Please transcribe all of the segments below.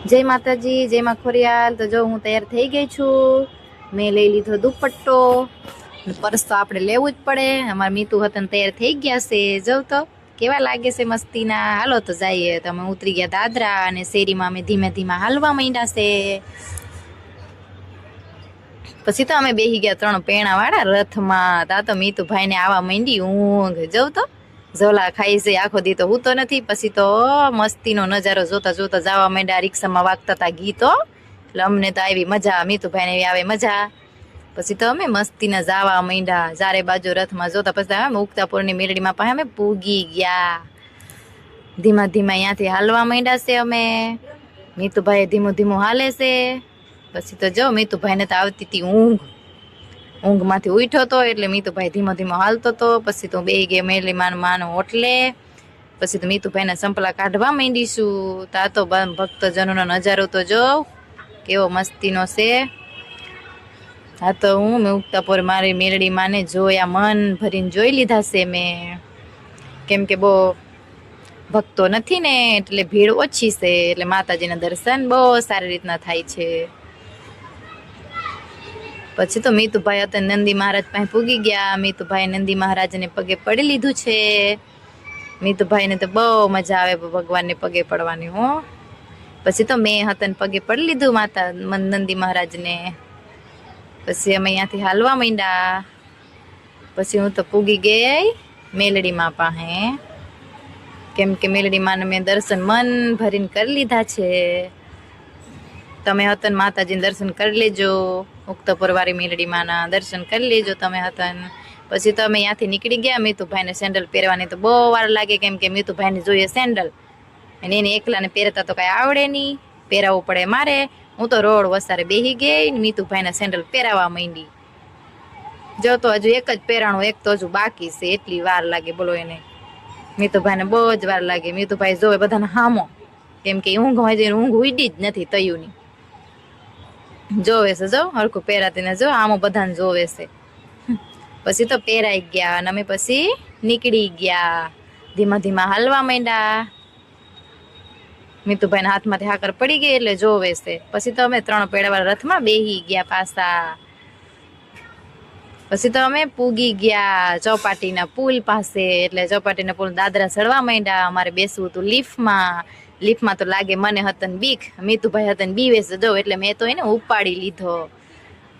જય માતાજી, જય માં ખોડિયાલ। તો જો હું તૈયાર થઈ ગઈ છું। મેં લઈ લીધો દુપટ્ટો, પર્સ તો આપણે લેવું જ પડે। અમારા મીતુ હતન તૈયાર થઈ ગયા છે। જો તો કેવા લાગે છે મસ્તીના। હાલો તો જઈએ। તમે ઉતરી ગયા દાદરા અને શેરીમાં અમે ધીમે ધીમે હાલવા માંડ્યા છે। પછી તો અમે બેહી ગયા 3 પૈણા વાળા રથમાં। તા તો મીતુભાઈ ને આવા માંડી ઊંઘ। જવ તો ઝોલા ખાઈ છે આખો દી તો હું તો નથી। પછી તો મસ્તીનો નજારો જોતા જોતા જવા માંડ્યા। રિક્ષામાં વાગતા હતા ગીતો, એટલે અમને તો આવી મજા, મીતુભાઈ ને આવે મજા। પછી તો અમે મસ્તીના જવા માંડ્યા ચારે બાજુ રથમાં જોતા। પછી અમે ઉગતાપુરની મેરડીમાં પાસે અમે પૂગી ગયા। ધીમા ધીમા અહીંયાથી હાલવા માંડ્યા છે અમે। મીતુભાઈ ધીમું ધીમું હાલે છે। પછી તો જો મીતુભાઈને તો આવતી હતી ઊંઘમાંથી ઉઠ્યો તો, એટલે મીતુભાઈ ધીમો ધીમો હાલતો તો। પછી તો બેહી ગયા મેલી માનો ઓટલે। પછી તો મીતુભાઈને સંપલા કાઢવા માંડીશું। તા તો ભક્તજનોનો નજારો તો જો કેવો મસ્તીનો છે। હા તો હું ઉગતાપુર મારી મેરડી માને જોયા, મન ભરીને જોઈ લીધા છે મેં। કેમ કે બહુ ભક્તો નથી ને, એટલે ભીડ ઓછી છે, એટલે માતાજીના દર્શન બહુ સારી રીતના થાય છે। પછી તો મીતુભાઈ હતા નંદી મહારાજ પાસે પૂગી ગયા। મીતુભાઈ નંદી મહારાજને પગે પડી લીધું છે। મીતુભાઈને તો બહુ મજા આવે ભગવાનને પગે પડવાની હો। પછી તો મેં હતન પગે પડી લીધું માતા નંદી મહારાજને। પછી અમે અહીંયાથી હાલવા માંડ્યા। પછી હું તો પૂગી ગઈ મેલડીમાં પાસે, કેમ કે મેલડી માને મેં દર્શન મન ભરીને કરી લીધા છે। તમે હતન માતાજીને દર્શન કરી લેજો। ઉગતાપુર વાળી મેલડી માના દર્શન કરી લેજો તમે હતન। પછી તો અમે અહીંયાથી નીકળી ગયા। મીતુભાઈને સેન્ડલ પહેરવાની તો બહુ વાર લાગે, કેમ કે મીતુભાઈને જોઈએ સેન્ડલ, અને એને એકલાને પહેરતા તો કઈ આવડે નહીં, પહેરાવવું પડે મારે। હું તો રોડ વસારે બેહી ગઈ ને મીતુભાઈના સેન્ડલ પહેરાવા માંડી। જો તો હજુ એક જ પહેરાણું, એક તો હજુ બાકી છે, એટલી વાર લાગે બોલો એને। મીતુભાઈને બહુ જ વાર લાગે। મીતુભાઈ જોવે બધાને હામો, કેમ કે ઊંઘ ઉડી જ નથી તયુની। જોવે છે, જો હરખું પહેરાતી ને જો આમાં બધાને જોવે છે। પછી તો પહેરાઈ ગયા અને અમે પછી નીકળી ગયા। ધીમા ધીમા હાલવા માંડ્યા। મીતુભાઈના હાથમાંથી હાકર પડી ગઈ એટલે જોવે છે। પછી તો અમે 3 પૈડાવાળા રથમાં બેહી ગયા પાછા। પછી તો અમે પૂગી ગયા ચોપાટીના પુલ પાસે, એટલે ચોપાટીના પુલ દાદરા ચડવા માંડ્યા। અમારે બેસવું હતું લિફ્ટમાં। લિફ્ટમાં તો લાગે મને હતન બીક, મીતુભાઈ હતન બીવે છે જો, એટલે મેં તો એને ઉપાડી લીધો।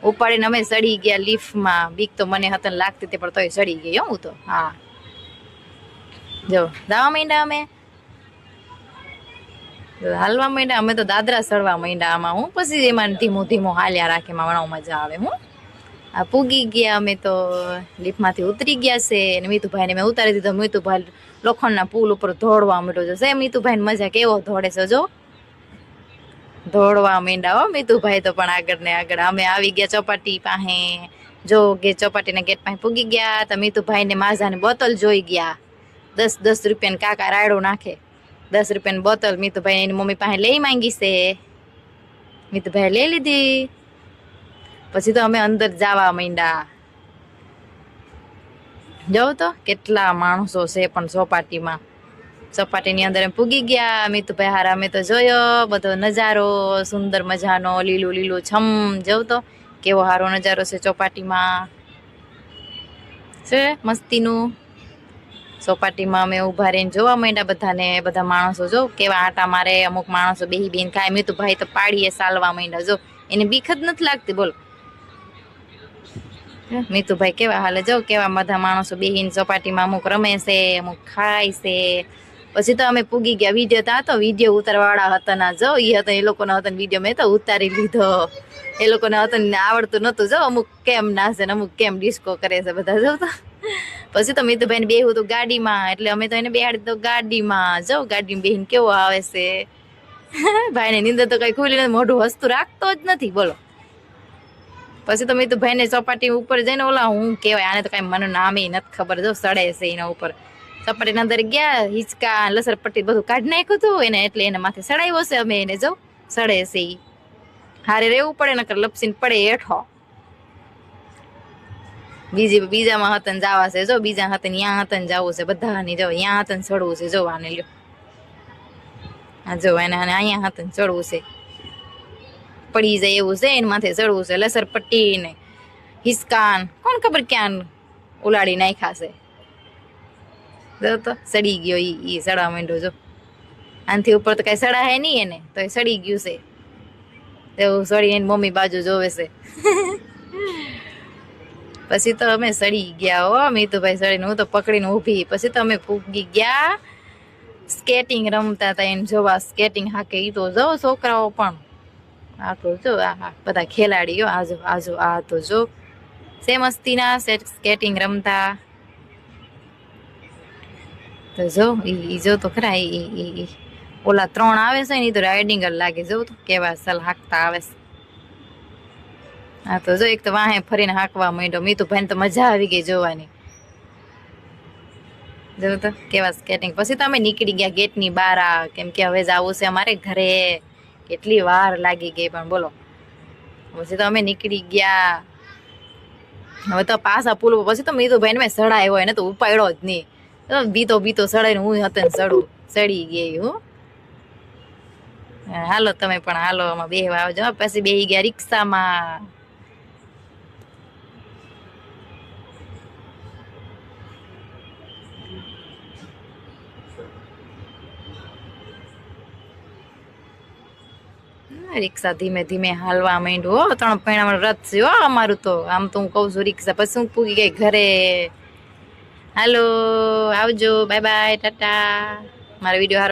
ઉપાડીને અમે ચડી ગયા લિફ્ટમાં। બીક તો મને હતન લાગતી હતી, પણ તોય ચડી ગઈ હું તો। હા જો જવા માંડ્યા અમે, હાલવા માંડ્યા અમે તો દાદરા ચડવા માંડ્યા। આમાં હું પછી એમાં ધીમું ધીમું હાલ્યા રાખે, એમાં ઘણો મજા આવે। હું આ પૂગી ગયા અમે તો, લિફ્ટમાંથી ઉતરી ગયા છે, અને મીતુભાઈને મેં ઉતારી દીધો। મીતુભાઈ લોખંડના પુલ ઉપર દોડવા માંડ્યો છે। મીતુભાઈને મજા કેવો દોડે છે જો, દોડવા માંડ્યા હો મીતુભાઈ તો પણ આગળ ને આગળ। અમે આવી ગયા ચોપાટી પાસે, જો કે ચોપાટીના ગેટ પાસે પૂગી ગયા તો મીતુભાઈને માઝાની બોટલ જોઈ ગયા। 10-10 રૂપિયાની કાકા રાયડું નાખે, 10 રૂપિયાની બોટલ મીતુભાઈ એની મમ્મી પાસે લઈ માંગી છે। મીતુભાઈ લઈ લીધી। પછી તો અમે અંદર જવા માંડ્યા। જોવ તો કેટલા માણસો છે પણ ચોપાટીમાં। ચોપાટીની અંદર એમ પૂગી ગયા। મીતુભાઈ હારા અમે તો જોયો બધો નજારો, સુંદર મજાનો લીલું લીલું છમ। જોવ તો કેવો સારો નજારો છે ચોપાટીમાં, છે મસ્તીનું। ચોપાટીમાં અમે ઉભા રહીને જોવા માંડ્યા બધાને। બધા માણસો જો કેવા આટા મારે, અમુક માણસો બેહી બેહીને ખાય। મીતુભાઈ તો પાડીએ ચાલવા માંડ્યા, જો એને બીક જ નથી લાગતી બોલો। મીતુભાઈ કેવા હાલે, જો કેવા બધા માણસો બેહીને ચોપાટીમાં અમુક રમે છે, અમુક ખાય છે। પછી તો અમે પૂગી ગયા। વિડીયો તા તો વિડીયો ઉતારવાવાળા હતા ના, જો એ હતા, એ લોકોનો હતો વિડીયો મેં તો ઉતારી લીધો। એ લોકોને હતો આવડતું નતું, જો અમુક કેમ નાશે ને અમુક કેમ ડિસ્કો કરે છે બધા, જો તો। પછી તો મીતુભાઈને બેહવું હતું ગાડીમાં, એટલે અમે તો એને બેહાડી દીધો ગાડીમાં। જો ગાડીમાં બેહીને કેવો આવે છે। ભાઈને નીંદર તો કઈ ખુલી નથી, મોઢું હસતું રાખતો જ નથી બોલો। પછી તો મીતુભાઈને ચોપાટી ઉપર જઈને ઓલા હું કહેવાય, આને તો કઈ મને નામે નથી ખબર, જો સડે છે એના ઉપર। ચોપાટીના અંદર ગયા, હિંચકા લસરપટ્ટી બધું કાઢી નાખ્યું હતું એને, એટલે એને માથે સડાવ્યો છે અમે એને, જો સડે છે ઈ। હારે રહેવું પડે નકર લપસીને પડે હેઠો। બીજામાં હતન જવા છે, જો બીજા હતન ત્યાં હતન જવું છે બધાની, જો ત્યાં હતન ચડવું છે, જો આને લ્યો હા જો એને અહીંયા હાથ ચડવું છે, પડી જાય એવું છે, એને માથે ચડવું છે, લસર પટ્ટી ને હિસકાન કોણ ખબર ક્યાં ઉલાડી નાખ્યા છે. જો તો સડી ગયો, ઈ સડવા માંડ્યો જો. આનથી ઉપર તો કઈ સડા હે નહીં એને, તો એ સડી ગયું છે. એવું સડી એની મમ્મી બાજુ જોવે છે. પછી તો અમે સડી ગયા હો, મીતુભાઈ સડીને હું તો પકડીને ઊભી. પછી તો અમે ફૂગી ગયા સ્કેટિંગ રમતા હતા, એને જોવા સ્કેટિંગ હાકે. ઈ તો જો છોકરાઓ પણ આ તો જો આ બધા ખેલાડીઓ આજો આ તો જો સે મસ્તીના સ્કેટિંગ રમતા. તો જો ઈ જો તો ખરા ઈ ઓલા 3 આવે છે ને, ઈ તો રાઇડિંગ જ લાગે. જો તો કેવા સલ હાંકતા આવે છે. હા તો જો એક તો વાહે ફરીને હાંકવા માંડ્યો. મીતુભાઈને તો મજા આવી ગઈ જોવાની. જો તો કેવા સ્કેટિંગ. પછી તો અમે નીકળી ગયા ગેટની બહાર, કેમ કે હવે જવું છે અમારે ઘરે. કેટલી વાર લાગી ગઈ પણ બોલો. પછી તો અમે નીકળી ગયા. હવે તો પાછા પુલ. પછી તો મીતુભાઈને મેં સડાયો એને તો ઉપાડ્યો જ નહીં. બીતો સડાઈને હું હતો ને સડી ગઈ હું. હાલો તમે પણ હાલો, આમાં બેહવા આવજો. પછી બેહી ગયા રિક્ષામાં. રિક્ષા ધીમે ધીમે હાલવા માંડ્યું. 3 પૈણામાં રથ છે હો અમારું તો. આમ તો હું કઉ છું રિક્ષા. પછી હું પૂગી ગઈ ઘરે. હાલો આવજો, બાય બાય, ટાટા. મારો વિડીયો